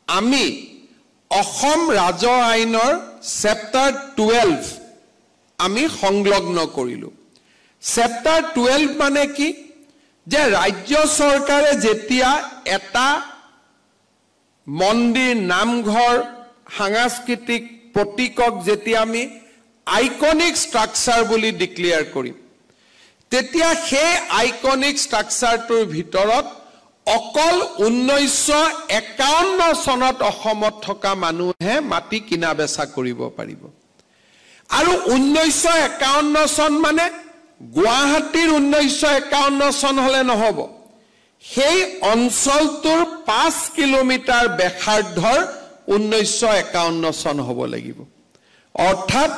আমি অসম ৰাজহ আইনৰ চেপ্টাৰ 12 আমি সংলগ্ন কৰিলো চেপ্টাৰ 12 মানে কি যে ৰাজ্য চৰকাৰে যেতিয়া এটা মন্দিৰ নামঘৰ সাংস্কৃতিক প্ৰতীকক যেতিয়া আমি আইকনিক স্ট্ৰাকচাৰ বুলি ডিক্লেয়াৰ কৰিম তেতিয়া সেই আইকনিক স্ট্ৰাকচাৰটোৰ ভিতৰত অকল 1951 চনত অসমত থকা মানুহে মাটি কিনা বেচা কৰিব পাৰিব আৰু 1951 চন মানে গুৱাহাটীৰ 1951 চন হলে নহব সেই অঞ্চলটোৰ 5 কিলোমিটাৰ বেখাৰ্ধৰ 1951 চন হ'ব লাগিব অৰ্থাৎ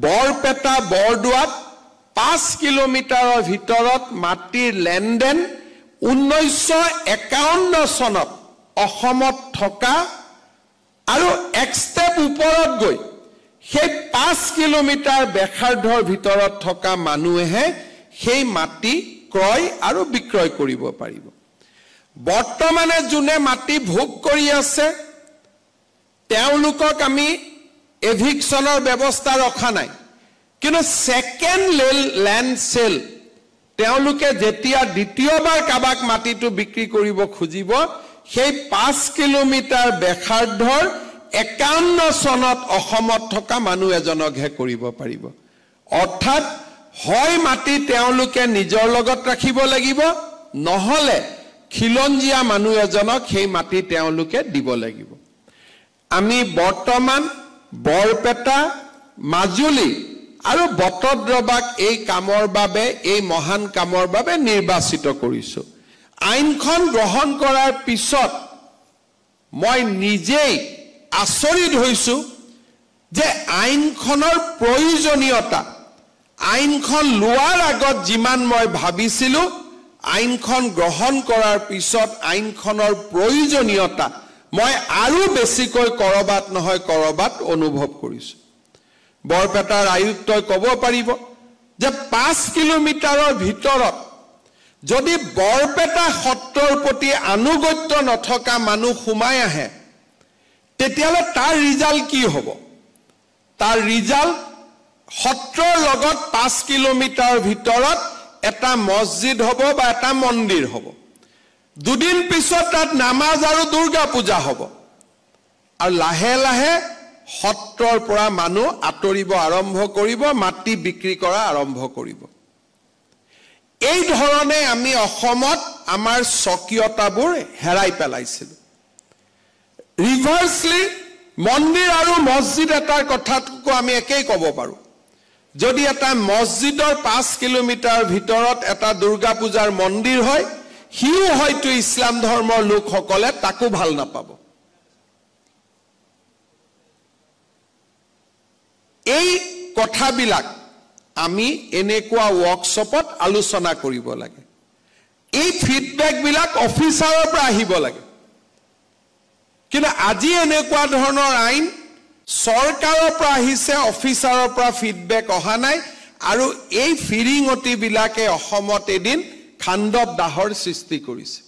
বৰপেটা বৰদুৱাত 5 কিলোমিটাৰৰ ভিতৰত মাটিৰ লেনদেন 1951 চনত অসমত থকা আৰু এক ষ্টেপ ওপৰত গৈ সেই 5 কিলোমিটাৰ বেখাৰ্ধৰ ভিতৰত থকা মানুহে সেই মাটি ক্ৰয় আৰু বিক্ৰয় কৰিব পাৰিব বৰ্তমানে যোনে মাটি ভোগ কৰি আছে তেওঁলোকক আমি এভিকশনৰ ব্যৱস্থা ৰখা নাই কিন্তু সেকেন্ড ল্যান্ড সেল তেওঁলোকে যেতিয়া দ্বিতীয়বাৰ কাবাক মাটিটো বিক্ৰী কৰিব খুজিব সেই 5 কিলোমিটাৰ বেখাৰ্ধৰ 51 চনত অসমত থকা মানুহ এজনকহে কৰিব পাৰিব অৰ্থাৎ হয় মাটি তেওঁলোকে নিজৰ লগত ৰাখিব লাগিব নহলে খিলঞ্জিয়া মানুহ এজনক সেই মাটি তেওঁলোকে দিব লাগিব আমি বৰ্তমান বৰপেটা মাজুলী আৰু বটদ্ৰবাক এই কামৰ বাবে এই মহান কামৰ বাবে নিৰ্বাচিত কৰিছো আইনখন গ্ৰহণ কৰাৰ পিছত মই নিজেই আচৰিত হৈছো যে আইনখনৰ প্ৰয়োজনীয়তা আইনখন লোৱাৰ আগত যিমান মই ভাবিছিলো আইনখন গ্ৰহণ কৰাৰ পিছত আইনখনৰ প্ৰয়োজনীয়তা মই আৰু বেছিকৈ কৰবাত নহয় কৰবাত অনুভৱ কৰিছো বৰপেটাৰ আয়ুক্তই ক'ব পাৰিব যে 5 কিলোমিটাৰৰ ভিতৰত যদি বৰপেটা সত্ৰৰ প্ৰতি আনুগত্য নথকা মানুহ সোমাই আহে তেতিয়ালে তাৰ ৰিজাল্ট কি হ'ব তাৰ ৰিজাল্ট সত্ৰৰ লগত 5 কিলোমিটাৰৰ ভিতৰত এটা মছজিদ হ'ব বা এটা মন্দিৰ হ'ব দুদিন পিছত তাত নামাজ আৰু দুৰ্গা পূজা হ'ব আৰু লাহে লাহে সত্ৰৰ পৰা মানুহ আতৰিব আৰম্ভ কৰিব মাটি বিক্ৰী কৰা আৰম্ভ কৰিব এই ধৰণে আমি অসমত আমাৰ স্বকীয়তাবোৰ হেৰাই পেলাইছিল ৰিভাৰ্সলি মন্দিৰ আৰু মছজিদ এটাৰ কথাটো আমি একেই ক'ব পাৰো যদি এটা মছজিদৰ 5 কিলোমিটাৰ ভিতৰত এটা দুৰ্গা পূজাৰ মন্দিৰ হয় হিউ হয়তো ইছলাম ধৰ্মৰ লোকসকলে তাকো ভাল নাপাব এই কথাবিলাক আমি এনেকুৱা ওয়াৰ্কশ্বপত আলোচনা কৰিব লাগে এই ফিডব্যাক বিলাক অফিচাৰৰ পৰা আহিব লাগে কিন্তু আজি এনেকুৱা ধৰণৰ আইন চৰকাৰৰ পৰা আহিছে অফিচাৰৰ পৰা ফিডব্যাক অহা নাই আৰু এই ফিৰিঙতি বিলাকে অসমত এদিন খাণ্ডৱ দাহৰ সৃষ্টি কৰিছে